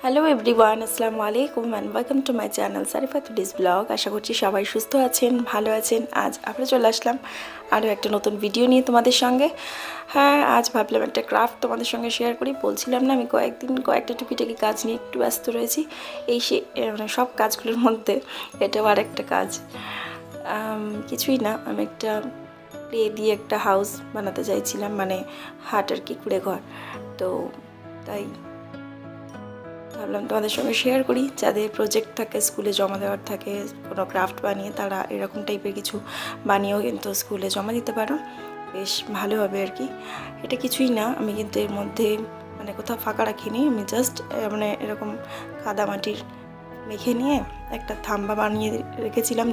Hello everyone, আসসালামু আলাইকুম and welcome to my channel Sarifa today's blog. আশা করছি সবাই সুস্থ আছেন, ভালো আছেন। আজ আমরা চলে আসলাম আরও একটা নতুন ভিডিও নিয়ে তোমাদের সঙ্গে। হ্যাঁ, আজ ভাবলাম একটা ক্রাফট তোমাদের সঙ্গে শেয়ার করি। বলছিলাম না আমি কয়েকটা টুকিটাকি কাজ নিয়ে একটু ব্যস্ত রয়েছি। মানে সব কাজগুলোর মধ্যে এটাও আর একটা কাজ। কিছুই না, আমি একটা ক্লে দিয়ে একটা হাউস বানাতে চাইছিলাম, মানে হাট আর কি, কুড়ে ঘর। তো তাই ভাবলাম তোমাদের সঙ্গে শেয়ার করি। যাদের প্রজেক্ট থাকে, স্কুলে জমা দেওয়ার থাকে কোনো ক্রাফট বানিয়ে, তারা এরকম টাইপের কিছু বানিয়েও কিন্তু স্কুলে জমা দিতে পারো, বেশ ভালো হবে আর কি। এটা কিছুই না, আমি কিন্তু এর মধ্যে মানে কোথাও ফাঁকা রাখিনি। আমি জাস্ট মানে এরকম কাদামাটির মেখে নিয়ে একটা থাম্বা বানিয়ে রেখেছিলাম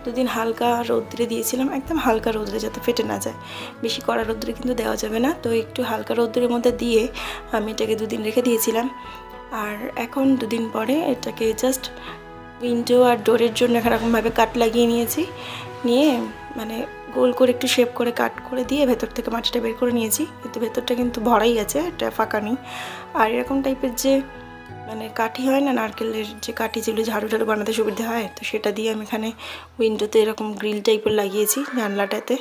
দুদিন হালকা রৌদ্রে দিয়েছিলাম, একদম হালকা রৌদ্রে, যাতে ফেটে না যায়। বেশি কড়া রৌদ্রে কিন্তু দেওয়া যাবে না, তো একটু হালকা রৌদ্রের মধ্যে দিয়ে আমি এটাকে দুদিন রেখে দিয়েছিলাম। আর এখন দুদিন পরে এটাকে জাস্ট উইন্ডো আর ডোরের জন্য এরকমভাবে কাট লাগিয়ে নিয়ে মানে গোল করে একটু শেপ করে কাট করে দিয়ে ভেতর থেকে মাটিটা বের করে নিয়েছি। কিন্তু ভেতরটা কিন্তু ভরাই আছে, এটা ফাঁকা নেই। আর এরকম টাইপের যে মানে কাঠি হয় না, নারকেলের যে কাঠি, যেগুলো ঝাড়ু বানাতে সুবিধা হয়, তো সেটা দিয়ে আমি এখানে উইন্ডোতে এরকম গ্রিল টাইপের লাগিয়েছি জানলাটাতে।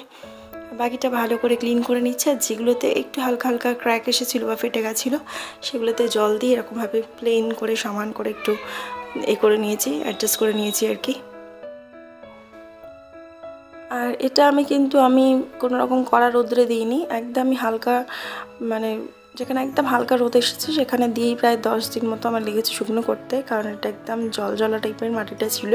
বাকিটা ভালো করে ক্লিন করে নিচ্ছে। আর যেগুলোতে একটু হালকা হালকা ক্র্যাক এসেছিলো বা ফেটে গেছিলো, সেগুলোতে জল দিয়ে এরকমভাবে প্লেন করে সমান করে একটু করে নিয়েছি, অ্যাডজাস্ট করে নিয়েছি আর কি। আর এটা আমি কোনো রকম কড়া রোদ্রে দিইনি, একদমই হালকা, মানে যেখানে একদম হালকা রোদ এসেছে সেখানে দিয়েই প্রায় 10 দিন মতো আমার লেগেছে শুকনো করতে, কারণ এটা একদম জলজলা টাইপের মাটিটা ছিল।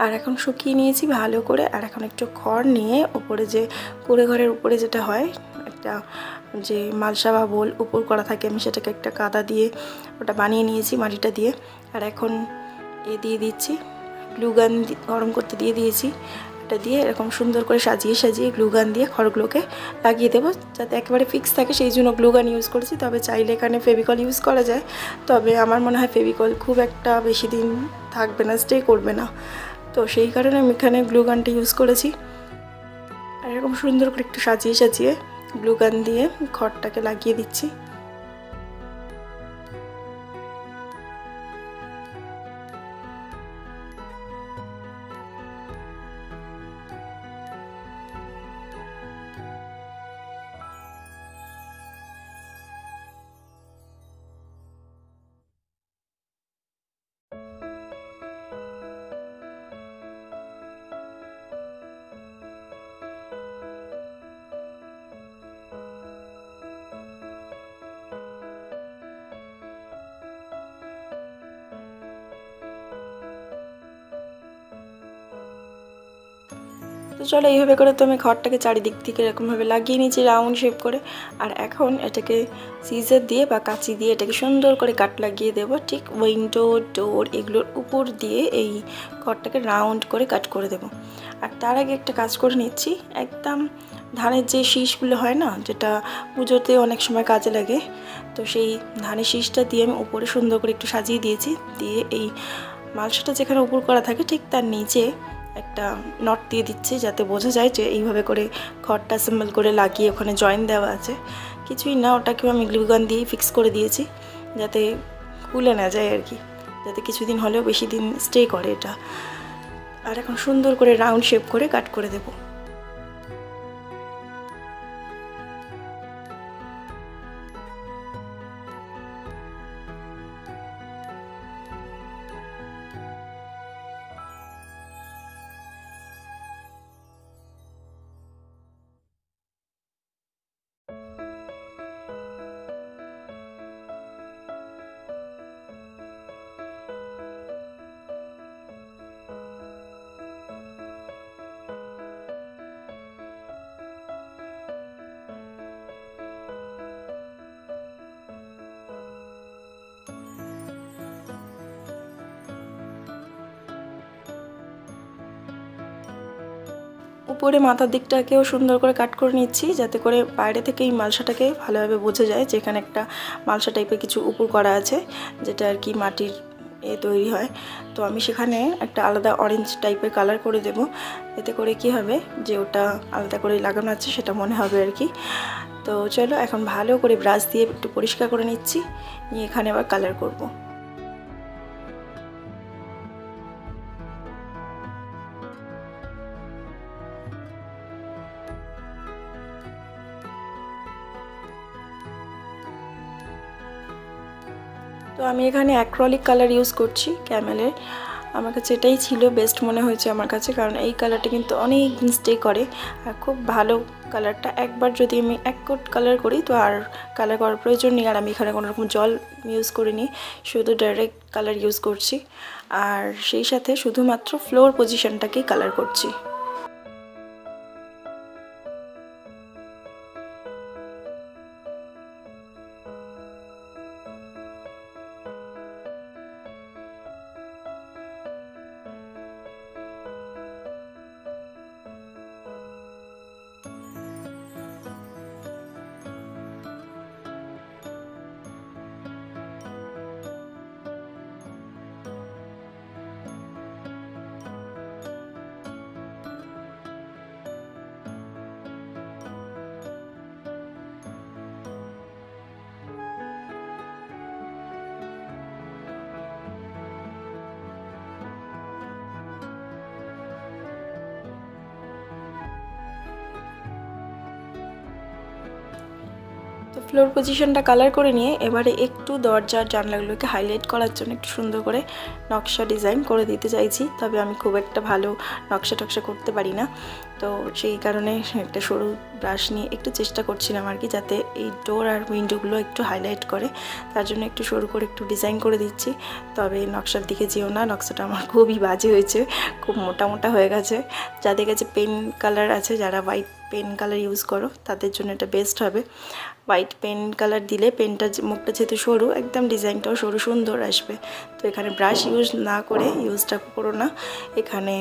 আর এখন শুকিয়ে নিয়েছি ভালো করে। আর এখন একটু খড় নিয়ে উপরে, যে কুড়ে ঘরের উপরে যেটা হয়, একটা যে মালসা বা বোল উপর করা থাকে, আমি সেটাকে একটা কাদা দিয়ে ওটা বানিয়ে নিয়েছি মাটিটা দিয়ে। আর এখন দিয়ে দিচ্ছি গ্লু গান, গরম করতে দিয়েছি। এটা দিয়ে এরকম সুন্দর করে সাজিয়ে গ্লু গান দিয়ে খড়গুলোকে লাগিয়ে দেবো, যাতে একেবারে ফিক্স থাকে। সেই জন্য গ্লু গান ইউজ করেছি। তবে চাইলে এখানে ফেভিকল ইউজ করা যায়, তবে আমার মনে হয় ফেভিকল খুব একটা বেশি দিন থাকবে না, স্টে করবে না, তো সেই কারণে আমি এখানে গ্লু গানটা ইউজ করেছি। আর এরকম সুন্দর করে একটু সাজিয়ে গ্লু গান দিয়ে খড়টাকে লাগিয়ে দিচ্ছি। তো চলো, এইভাবে করে তো আমি খড়টাকে চারিদিক থেকে এরকমভাবে লাগিয়ে নিয়েছি রাউন্ড শেপ করে। আর এখন এটাকে সিজার দিয়ে বা কাঁচি দিয়ে এটাকে সুন্দর করে কাট লাগিয়ে দেবো, ঠিক উইন্ডো ডোর এগুলোর উপর দিয়ে এই খড়টাকে রাউন্ড করে কাট করে দেবো। আর তার আগে একটা কাজ করে নিচ্ছি, একদম ধানের যে শীষগুলো হয় না, যেটা পুজোতে অনেক সময় কাজে লাগে, তো সেই ধানের শীষটা দিয়ে আমি উপরে সুন্দর করে একটু সাজিয়ে দিয়েছি। দিয়ে এই মালসাটা যেখানে উপর করা থাকে ঠিক তার নিচে একটা নট দিয়ে দিচ্ছি, যাতে বোঝা যায় যে এইভাবে করে খড়টা অ্যাসেম্বল করে লাগিয়ে ওখানে জয়েন দেওয়া আছে। কিছুই না, ওটাকেও আমি গ্লু গান দিয়েই ফিক্স করে দিয়েছি, যাতে খুলে না যায় আর কি, যাতে কিছুদিন হলেও বেশি দিন স্টে করে এটা। আর এখন সুন্দর করে রাউন্ড শেপ করে কাট করে দেবো। উপরে মাথার দিকটাকেও সুন্দর করে কাট করে নিচ্ছি, যাতে করে বাইরে থেকে এই মালসাটাকে ভালোভাবে বোঝা যায় যে এখানে একটা মালসা টাইপের কিছু উপর করা আছে, যেটা আর কি মাটির তৈরি হয়। তো আমি সেখানে একটা আলাদা অরেঞ্জ টাইপের কালার করে দেব, এতে করে কি হবে যে ওটা আলাদা করে লাগানো আছে সেটা মনে হবে আর কি। তো চলো এখন ভালো করে ব্রাশ দিয়ে একটু পরিষ্কার করে নিচ্ছি, নিয়ে এখানে আবার কালার করব। তো আমি এখানে অ্যাক্রিলিক কালার ইউজ করছি ক্যামেলের। আমার কাছে এটাই ছিল বেস্ট মনে হয়েছে আমার কাছে, কারণ এই কালারটা কিন্তু অনেক দিন স্টে করে আর খুব ভালো কালারটা। একবার যদি আমি এক কোট কালার করি তো আর কালার করার প্রয়োজন নেই। আর আমি এখানে কোনো রকম জল ইউজ করিনি, শুধু ডাইরেক্ট কালার ইউজ করছি। আর সেই সাথে শুধুমাত্র ফ্লোর পজিশনটাকেই কালার করছি। তো ফ্লোর পজিশনটা কালার করে নিয়ে এবারে একটু দরজার জানলাগুলোকে হাইলাইট করার জন্য একটু সুন্দর করে নকশা ডিজাইন করে দিতে চাইছি। তবে আমি খুব একটা ভালো নকশা টকশা করতে পারি না, তো সেই কারণে একটা সরু ব্রাশ নিয়ে একটু চেষ্টা করছিলাম আর কি, যাতে এই ডোর আর উইন্ডোগুলো একটু হাইলাইট করে। তার জন্য একটু সরু করে একটু ডিজাইন করে দিচ্ছি। তবে নকশার দিকে যেও না, নকশাটা আমার খুবই বাজে হয়েছে, খুব মোটা মোটা হয়ে গেছে। যাদের কাছে পেন কালার আছে, যারা হোয়াইট পেন কালার ইউজ করো তাদের জন্য এটা বেস্ট হবে। হোয়াইট পেন কালার দিলে পেনটা মুখটা যেহেতু সরু, একদম ডিজাইনটাও সরু সুন্দর আসবে। তো এখানে ব্রাশ ইউজ না করে ইউজটা করো না, এখানে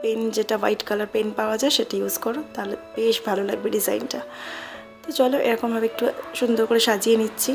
পেন যেটা হোয়াইট কালার পেন পাওয়া যায় সেটা ইউজ করো, তাহলে বেশ ভালো লাগবে ডিজাইনটা। তো চলো এরকমভাবে একটু সুন্দর করে সাজিয়ে নিচ্ছি।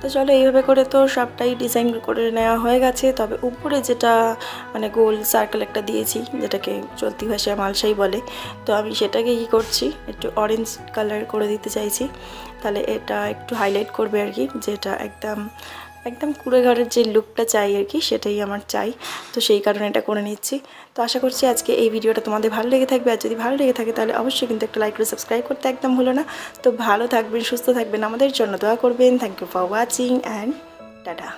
তো চলো এইভাবে করে তো সবটাই ডিজাইন করে নেওয়া হয়ে গেছে। তবে উপরে যেটা মানে গোল সার্কেল একটা দিয়েছি, যেটাকে চলতি ভাষায় মালসাই বলে, তো আমি সেটাকে কী করছি, একটু অরেঞ্জ কালার করে দিতে চাইছি। তাহলে এটা একটু হাইলাইট করবে আর কি, যেটা একদম একদম কুড়ে ঘরের যে লুকটা চাই আর কি, সেটাই আমার চাই। তো সেই কারণে এটা করে নিচ্ছি। তো আশা করছি আজকে এই ভিডিওটা তোমাদের ভালো লেগে থাকবে। আর যদি ভালো লেগে থাকে তাহলে অবশ্যই কিন্তু একটা লাইক করে সাবস্ক্রাইব করতে একদম ভুলো না। তো ভালো থাকবেন, সুস্থ থাকবেন, আমাদের জন্য দোয়া করবেন। Thank you for watching and tata.